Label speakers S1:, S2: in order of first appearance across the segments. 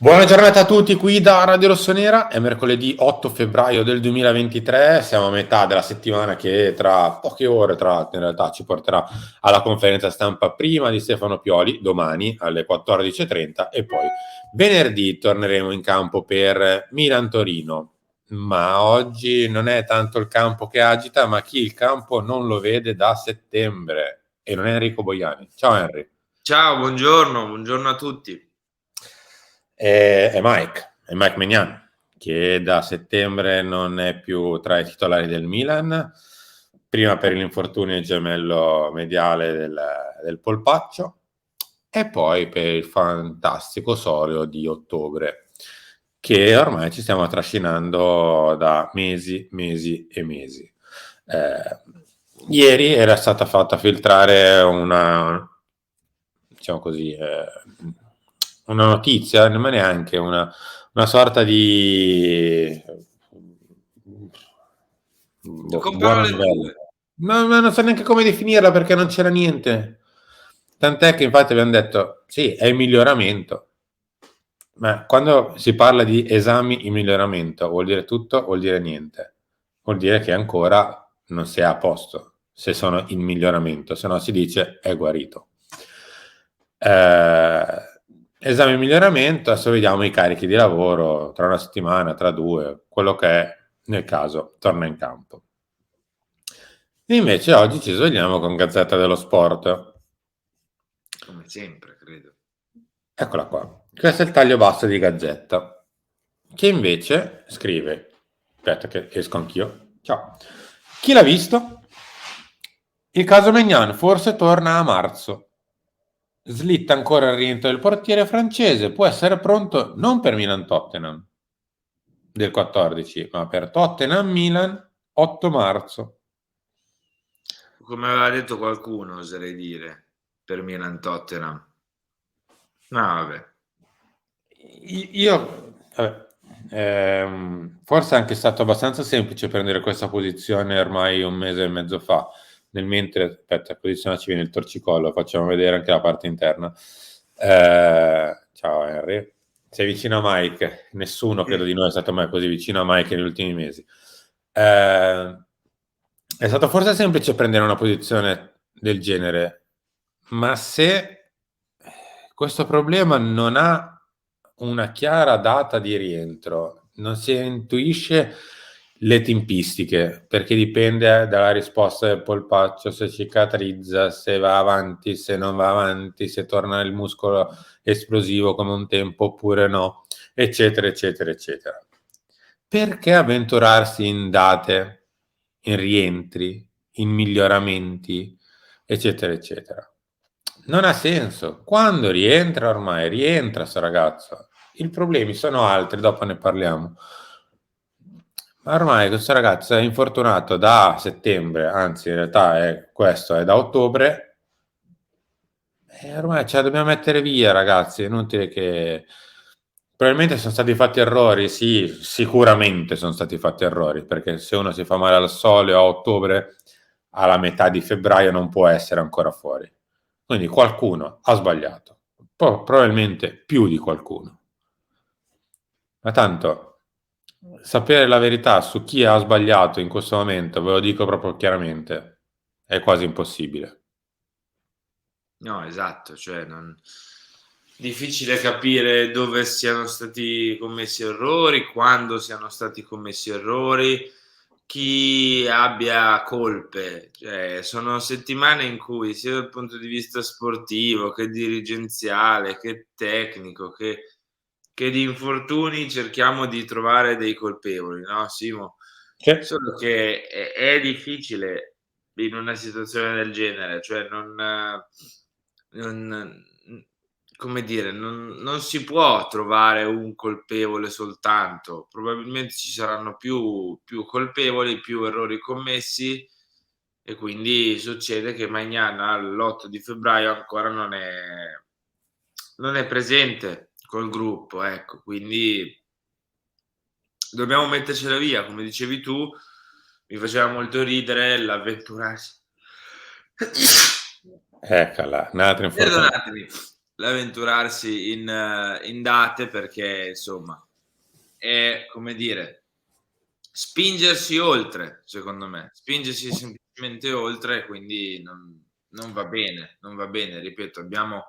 S1: Buona giornata a tutti qui da Radio Rossonera, è mercoledì 8 febbraio del 2023, siamo a metà della settimana che tra poche ore in realtà ci porterà alla conferenza stampa prima di Stefano Pioli, domani alle 14:30 e poi venerdì torneremo in campo per Milan-Torino. Ma oggi non è tanto il campo che agita, ma chi il campo non lo vede da settembre e non è Enrico Boiani. Ciao Henry.
S2: Ciao, buongiorno a tutti.
S1: È Mike Maignan, che da settembre non è più tra i titolari del Milan, prima per l'infortunio gemello mediale del polpaccio e poi per il fantastico Sorio di ottobre, che ormai ci stiamo trascinando da mesi e mesi. Ieri era stata fatta filtrare diciamo così, una notizia, non è neanche una sorta di
S2: Con
S1: buona
S2: parole
S1: novella.
S2: tue.
S1: Ma non so neanche come definirla perché non c'era niente. Tant'è che infatti abbiamo detto, sì, è in miglioramento. Ma quando si parla di esami in miglioramento, vuol dire tutto, vuol dire niente. Vuol dire che ancora non si è a posto se sono in miglioramento, se no si dice è guarito. Esame in miglioramento, adesso vediamo i carichi di lavoro tra una settimana, tra due, quello che è nel caso torna in campo. E invece oggi ci svegliamo con Gazzetta dello Sport.
S2: Come sempre, credo.
S1: Eccola qua. Questo è il taglio basso di Gazzetta, che invece scrive, aspetta che esco anch'io, ciao, chi l'ha visto? Il caso Maignan forse torna a marzo. Slitta ancora il rientro del portiere francese, può essere pronto non per Milan-Tottenham del 14, ma per Tottenham-Milan 8 marzo.
S2: Come aveva detto qualcuno, oserei dire, per Milan Tottenham. No, vabbè.
S1: Vabbè, forse è anche stato abbastanza semplice prendere questa posizione ormai un mese e mezzo fa, nel mentre, aspetta, posizionaci viene il torcicollo, facciamo vedere anche la parte interna. Ciao Henry, sei vicino a Mike, nessuno credo di noi è stato mai così vicino a Mike negli ultimi mesi. È stato forse semplice prendere una posizione del genere, ma se questo problema non ha una chiara data di rientro, non si intuisce le tempistiche, perché dipende dalla risposta del polpaccio, se cicatrizza, se va avanti, se non va avanti, se torna il muscolo esplosivo come un tempo oppure no, eccetera, eccetera, eccetera. Perché avventurarsi in date, in rientri, in miglioramenti, eccetera, eccetera? Non ha senso. Quando rientra ormai, rientra sto ragazzo. I problemi sono altri, dopo ne parliamo. Ma ormai questo ragazzo è infortunato da settembre, anzi in realtà questo è da ottobre, e ormai ce la dobbiamo mettere via, ragazzi. È inutile che. Probabilmente sono stati fatti errori, sì, sicuramente sono stati fatti errori, perché se uno si fa male al sole a ottobre, alla metà di febbraio non può essere ancora fuori. Quindi qualcuno ha sbagliato, probabilmente più di qualcuno. Ma tanto sapere la verità su chi ha sbagliato in questo momento, ve lo dico proprio chiaramente, è quasi impossibile.
S2: No, esatto, cioè difficile capire dove siano stati commessi errori, quando siano stati commessi errori, chi abbia colpe. Cioè, sono settimane in cui sia dal punto di vista sportivo, che dirigenziale, che tecnico, che di infortuni cerchiamo di trovare dei colpevoli, no Simo?
S1: Sì.
S2: Solo che è difficile in una situazione del genere, cioè non come dire, non si può trovare un colpevole soltanto. Probabilmente ci saranno più colpevoli, più errori commessi e quindi succede che Maignan all'8 di febbraio ancora non è presente col gruppo, ecco. Quindi dobbiamo mettercela via, come dicevi tu, mi faceva molto ridere l'avventurarsi
S1: Eccola, un altro infortunio.
S2: perdonatemi, l'avventurarsi in date, perché insomma è, come dire, spingersi oltre, secondo me, spingersi semplicemente oltre, quindi non va bene, non va bene. Ripeto, abbiamo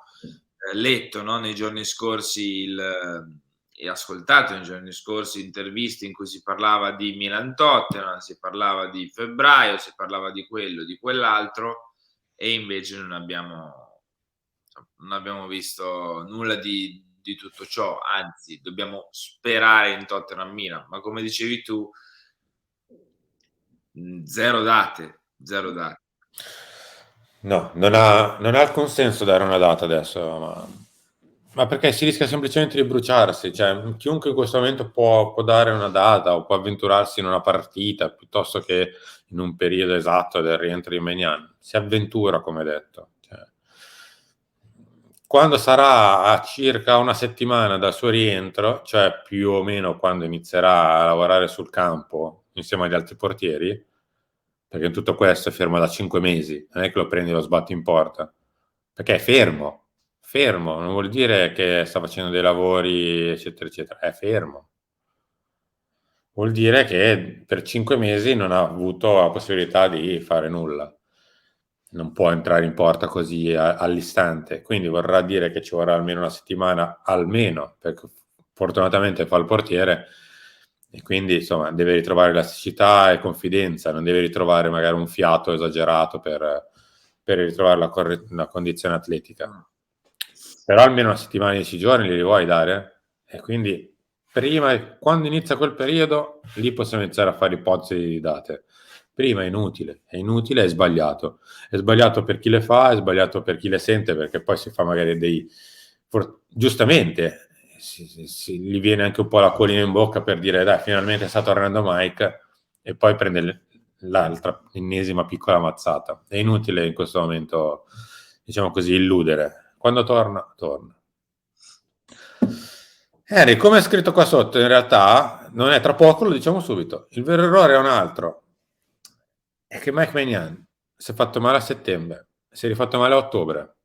S2: letto, no, nei giorni scorsi e ascoltato nei giorni scorsi interviste in cui si parlava di Milan-Tottenham, si parlava di febbraio, si parlava di quello, di quell'altro, e invece non abbiamo visto nulla di tutto ciò, anzi dobbiamo sperare in Tottenham-Milan, ma come dicevi tu, zero date, zero date.
S1: No, non ha alcun senso dare una data adesso, ma perché si rischia semplicemente di bruciarsi. Cioè, chiunque in questo momento può dare una data o può avventurarsi in una partita piuttosto che in un periodo esatto del rientro di Maignan. Si avventura, come detto. Cioè, quando sarà a circa una settimana dal suo rientro, cioè più o meno quando inizierà a lavorare sul campo insieme agli altri portieri, perché in tutto questo è fermo da 5 mesi, non è che lo prendi e lo sbatti in porta, perché è fermo, fermo, non vuol dire che sta facendo dei lavori, eccetera, eccetera, è fermo. Vuol dire che per 5 mesi non ha avuto la possibilità di fare nulla. Non può entrare in porta così all'istante, quindi vorrà dire che ci vorrà almeno una settimana, almeno, perché fortunatamente fa il portiere e quindi insomma deve ritrovare elasticità e confidenza, non deve ritrovare magari un fiato esagerato per ritrovare la condizione atletica. Però almeno una settimana, 10 giorni li vuoi dare? E quindi prima, quando inizia quel periodo, lì possiamo iniziare a fare ipotesi di date. Prima è inutile, è sbagliato. È sbagliato per chi le fa, è sbagliato per chi le sente, perché poi si fa magari giustamente, gli viene anche un po' la colina in bocca per dire dai, finalmente sta tornando Mike, e poi prende l'altra, l'ennesima piccola mazzata. È inutile in questo momento, diciamo così, illudere. Quando torna, torna. Harry, come è scritto qua sotto, in realtà non è tra poco, lo diciamo subito. Il vero errore è un altro. È che Mike Maignan si è fatto male a settembre, si è rifatto male a ottobre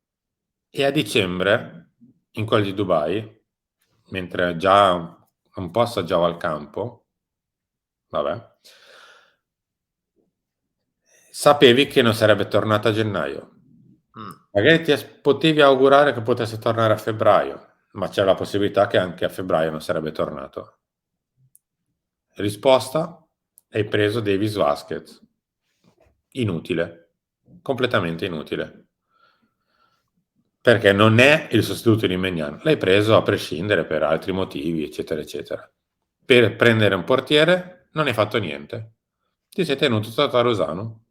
S1: e a dicembre, in quel di Dubai, mentre già un po' assaggiava il campo, vabbè, sapevi che non sarebbe tornato a gennaio. Magari potevi augurare che potesse tornare a febbraio, ma c'è la possibilità che anche a febbraio non sarebbe tornato. Risposta: hai preso Davis Vasquez. Inutile, completamente inutile. Perché non è il sostituto di Maignan. L'hai preso a prescindere per altri motivi, eccetera, eccetera. Per prendere un portiere non hai fatto niente. Ti sei tenuto Tatarusano.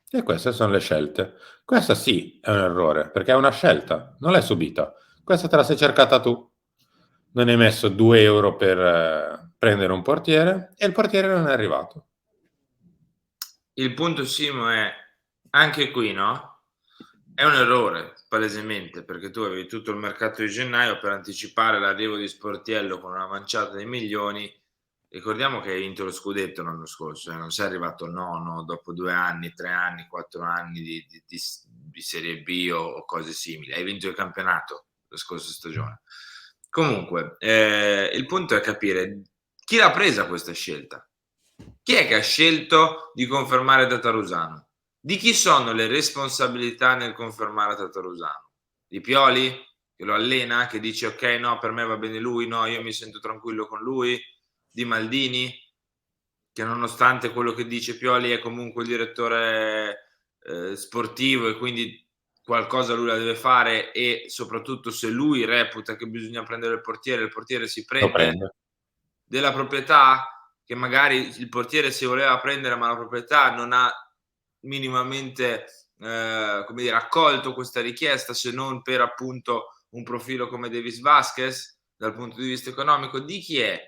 S1: E queste sono le scelte. Questa sì è un errore, perché è una scelta, non l'hai subita. Questa te la sei cercata tu. Non hai messo 2 euro per prendere un portiere e il portiere non è arrivato.
S2: Il punto, Simo, è anche qui, no? È un errore, palesemente, perché tu avevi tutto il mercato di gennaio per anticipare l'arrivo di Sportiello con una manciata di milioni. Ricordiamo che hai vinto lo scudetto l'anno scorso, non sei arrivato nono dopo 2 anni, 3 anni, 4 anni di Serie B o cose simili. Hai vinto il campionato la scorsa stagione. Comunque, il punto è capire chi l'ha presa questa scelta. Chi è che ha scelto di confermare Tatarusano? Di chi sono le responsabilità nel confermare Tatarusano? Di Pioli, che lo allena, che dice ok, no, per me va bene lui, no, io mi sento tranquillo con lui? Di Maldini, che nonostante quello che dice Pioli è comunque il direttore sportivo e quindi qualcosa lui la deve fare, e soprattutto se lui reputa che bisogna prendere il portiere si
S1: Lo
S2: prende
S1: prende.
S2: della proprietà, che magari il portiere si voleva prendere ma la proprietà non ha minimamente come dire, accolto questa richiesta, se non per appunto un profilo come Davis Vasquez dal punto di vista economico. Di chi è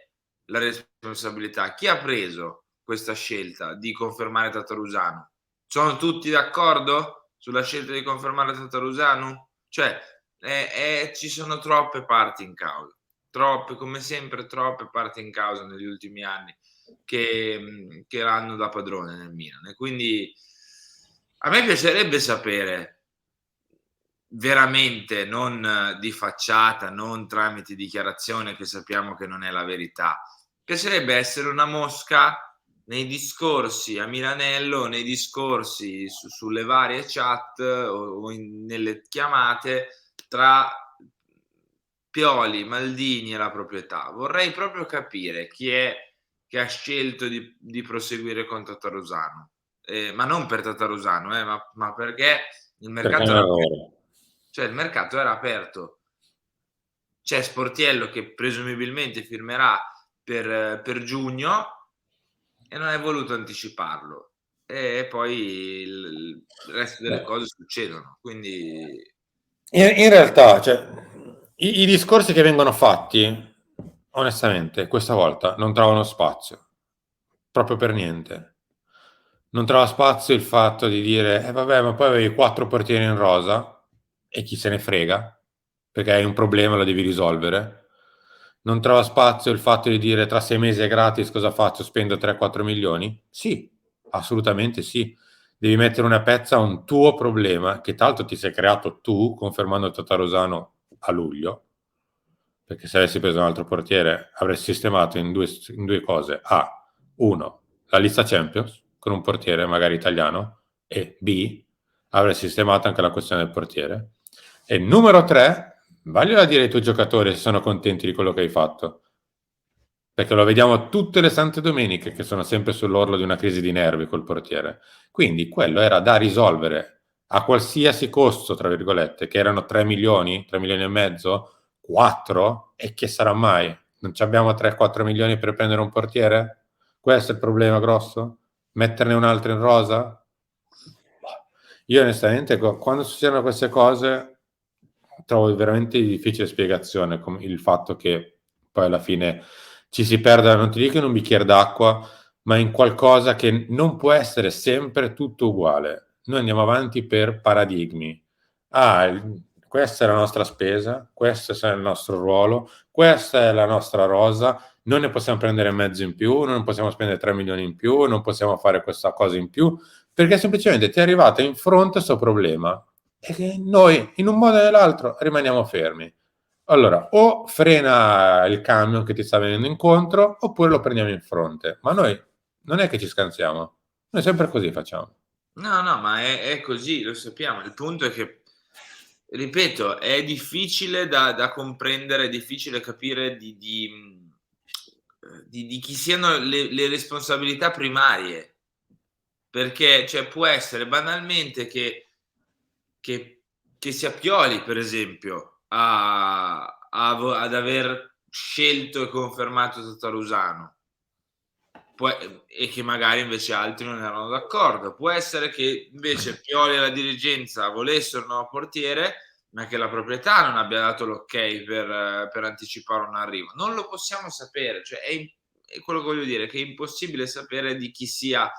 S2: la responsabilità? Chi ha preso questa scelta di confermare Tatarusano? Sono tutti d'accordo sulla scelta di confermare Tatarusano? Cioè, ci sono troppe parti in causa, troppe, come sempre, troppe parti in causa negli ultimi anni che l'hanno da padrone nel Milan. E quindi a me piacerebbe sapere veramente, non di facciata, non tramite dichiarazione che sappiamo che non è la verità. Piacerebbe essere una mosca nei discorsi a Milanello, nei discorsi sulle varie chat o nelle chiamate tra Pioli, Maldini e la proprietà. Vorrei proprio capire chi è che ha scelto di proseguire con Tatarusano. Ma non per Tatarusano, ma perché il
S1: perché è
S2: mercato
S1: un
S2: era aperto.
S1: errore.
S2: Cioè il mercato era aperto. C'è Sportiello che presumibilmente firmerà per giugno e non hai voluto anticiparlo. E poi il resto delle
S1: Beh,
S2: cose succedono. Quindi
S1: in realtà, cioè, i discorsi che vengono fatti, onestamente, questa volta non trovano spazio, proprio per niente. Non trova spazio il fatto di dire, vabbè, ma poi avevi 4 portieri in rosa e chi se ne frega, perché hai un problema, lo devi risolvere. Non trova spazio il fatto di dire, tra 6 mesi è gratis, cosa faccio? Spendo 3-4 milioni? Sì, assolutamente sì. Devi mettere una pezza a un tuo problema, che tanto ti sei creato tu, confermando Tatarusano a luglio, perché se avessi preso un altro portiere avresti sistemato in due cose. A, uno, la lista Champions, con un portiere magari italiano, e B, avresti sistemato anche la questione del portiere. E numero 3, vaglielo a dire ai tuoi giocatori se sono contenti di quello che hai fatto, perché lo vediamo tutte le sante domeniche che sono sempre sull'orlo di una crisi di nervi col portiere. Quindi quello era da risolvere a qualsiasi costo, tra virgolette, che erano 3 milioni, 3 milioni e mezzo, 4, e che sarà mai? Non ci abbiamo 3-4 milioni per prendere un portiere? Questo è il problema grosso? Metterne un altro in rosa? Io onestamente, quando succedono queste cose, trovo veramente di difficile spiegazione come il fatto che poi alla fine ci si perda, non ti dico in un bicchiere d'acqua, ma in qualcosa che non può essere sempre tutto uguale. Noi andiamo avanti per paradigmi. Questa è la nostra spesa, questo è il nostro ruolo, questa è la nostra rosa, non ne possiamo prendere mezzo in più, non possiamo spendere 3 milioni in più, non possiamo fare questa cosa in più, perché semplicemente ti è arrivato in fronte questo problema e che noi, in un modo o nell'altro, rimaniamo fermi. Allora, o frena il camion che ti sta venendo incontro, oppure lo prendiamo in fronte. Ma noi non è che ci scansiamo, noi sempre così facciamo.
S2: no, no, ma è così, lo sappiamo. Il punto è che, ripeto, è difficile da comprendere, è difficile capire di chi siano le responsabilità primarie. Perché, cioè, può essere banalmente che che sia Pioli, per esempio, ad aver scelto e confermato Tatarusano. E che magari invece altri non erano d'accordo. Può essere che invece Pioli e la dirigenza volessero un nuovo portiere, ma che la proprietà non abbia dato l'ok per anticipare un arrivo. Non lo possiamo sapere, cioè è quello che voglio dire, che è impossibile sapere di chi sia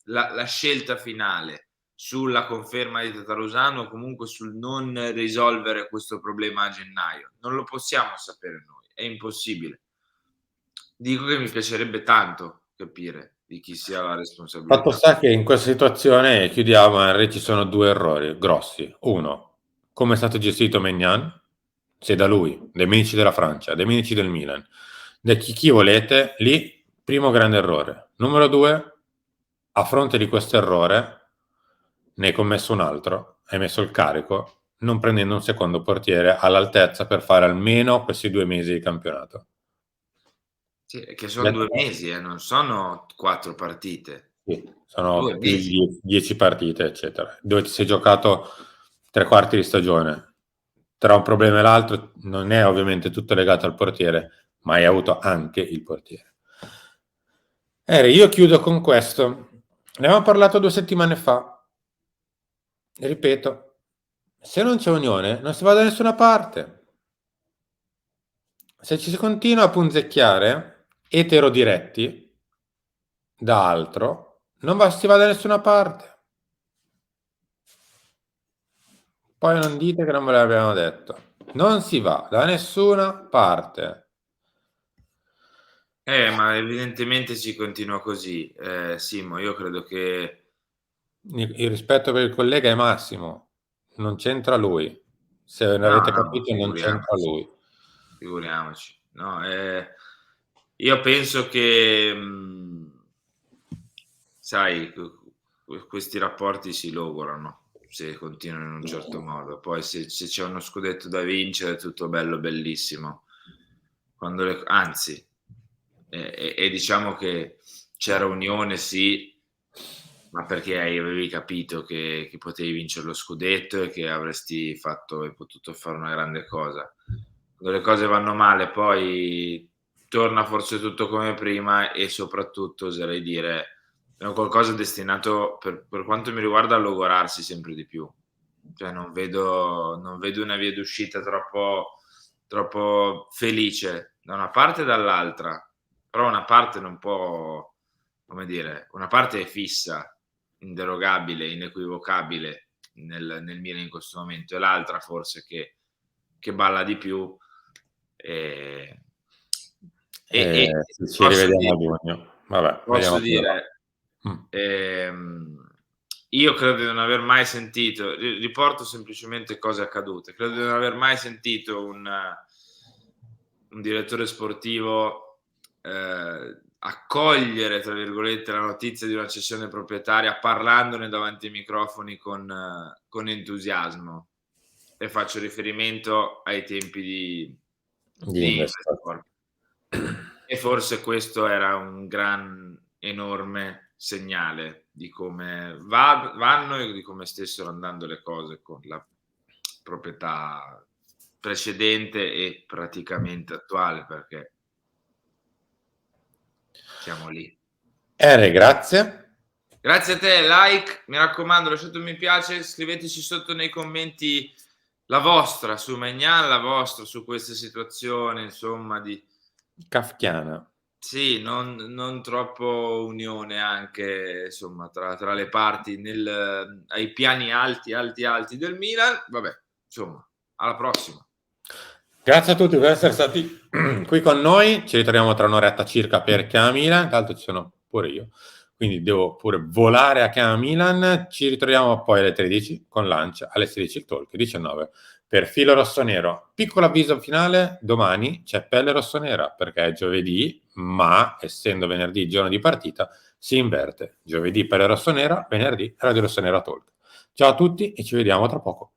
S2: la scelta finale sulla conferma di Tatarusano o comunque sul non risolvere questo problema a gennaio. Non lo possiamo sapere noi, è impossibile. Dico che mi piacerebbe tanto capire di chi sia la
S1: Fatto
S2: responsabilità.
S1: sta che in questa situazione, chiudiamo, Henry, ci sono 2 errori grossi. Uno, come è stato gestito Maignan, se da lui, dai medici della Francia, dai medici del Milan, da chi volete, lì, primo grande errore. Numero 2, a fronte di questo errore, ne hai commesso un altro, hai messo il carico, non prendendo un secondo portiere all'altezza per fare almeno questi 2 mesi di campionato.
S2: Sì, che son
S1: Detto
S2: 2
S1: questo,
S2: mesi, non sono 4 partite.
S1: sì,
S2: 2
S1: sono più
S2: mesi.
S1: di 10 partite, eccetera, dove ti sei giocato 3 quarti di stagione. Tra un problema e l'altro non è ovviamente tutto legato al portiere, ma hai avuto anche il portiere. Io chiudo con questo. Ne avevamo parlato 2 settimane fa. Ripeto, se non c'è unione, non si va da nessuna parte. Se ci si continua a punzecchiare, eterodiretti, da altro, non si va da nessuna parte. Poi non dite che non ve l'abbiamo detto. Non si va da nessuna parte.
S2: Ma evidentemente si continua così. Simo, io credo che
S1: Il rispetto per il collega è massimo, non c'entra lui. Se non
S2: No,
S1: avete
S2: no,
S1: capito, non c'entra lui.
S2: figuriamoci. No, io penso che, sai, questi rapporti si logorano se continuano in un certo modo. Poi se c'è uno scudetto da vincere è tutto bello, bellissimo. Anzi, diciamo che c'era unione, sì, ma perché avevi capito che potevi vincere lo scudetto e che avresti fatto e potuto fare una grande cosa. Quando le cose vanno male, poi torna forse tutto come prima e soprattutto, oserei dire, è un qualcosa destinato, per quanto mi riguarda, a logorarsi sempre di più. Cioè non vedo una via d'uscita troppo felice da una parte e dall'altra, però una parte non può, come dire, una parte è fissa, inderogabile, inequivocabile nel Milan in questo momento, e l'altra forse che balla di più.
S1: Ci
S2: Posso
S1: rivediamo a
S2: dire,
S1: giugno. Vabbè,
S2: posso
S1: vediamo come va.
S2: dire io credo di non aver mai sentito, riporto semplicemente cose accadute, credo di non aver mai sentito un direttore sportivo accogliere, tra virgolette, la notizia di una cessione proprietaria parlandone davanti ai microfoni con entusiasmo, e faccio riferimento ai tempi
S1: Di
S2: di
S1: Investor.
S2: Investor. E forse questo era un enorme segnale di come vanno e di come stessero andando le cose con la proprietà precedente e praticamente attuale, perché siamo lì.
S1: Grazie.
S2: Grazie a te, like, mi raccomando, lasciate un mi piace, scriveteci sotto nei commenti la vostra su Maignan, la vostra su questa situazione, insomma,
S1: Kafkiana.
S2: sì, non troppo unione anche, insomma, tra le parti ai piani alti, alti, alti del Milan. Vabbè, insomma, alla prossima.
S1: Grazie a tutti per essere stati qui con noi. Ci ritroviamo tra un'oretta circa per Chiama Milan. Tanto ci sono pure io, quindi devo pure volare a Chiama Milan. Ci ritroviamo poi alle 13 con Lancia, alle 16 il talk, 19 per Filo Rossonero. Piccolo avviso finale: domani c'è Pelle Rossonera perché è giovedì, ma essendo venerdì giorno di partita si inverte. Giovedì Pelle Rossonera, venerdì Radio Rossonera Talk. Ciao a tutti e ci vediamo tra poco.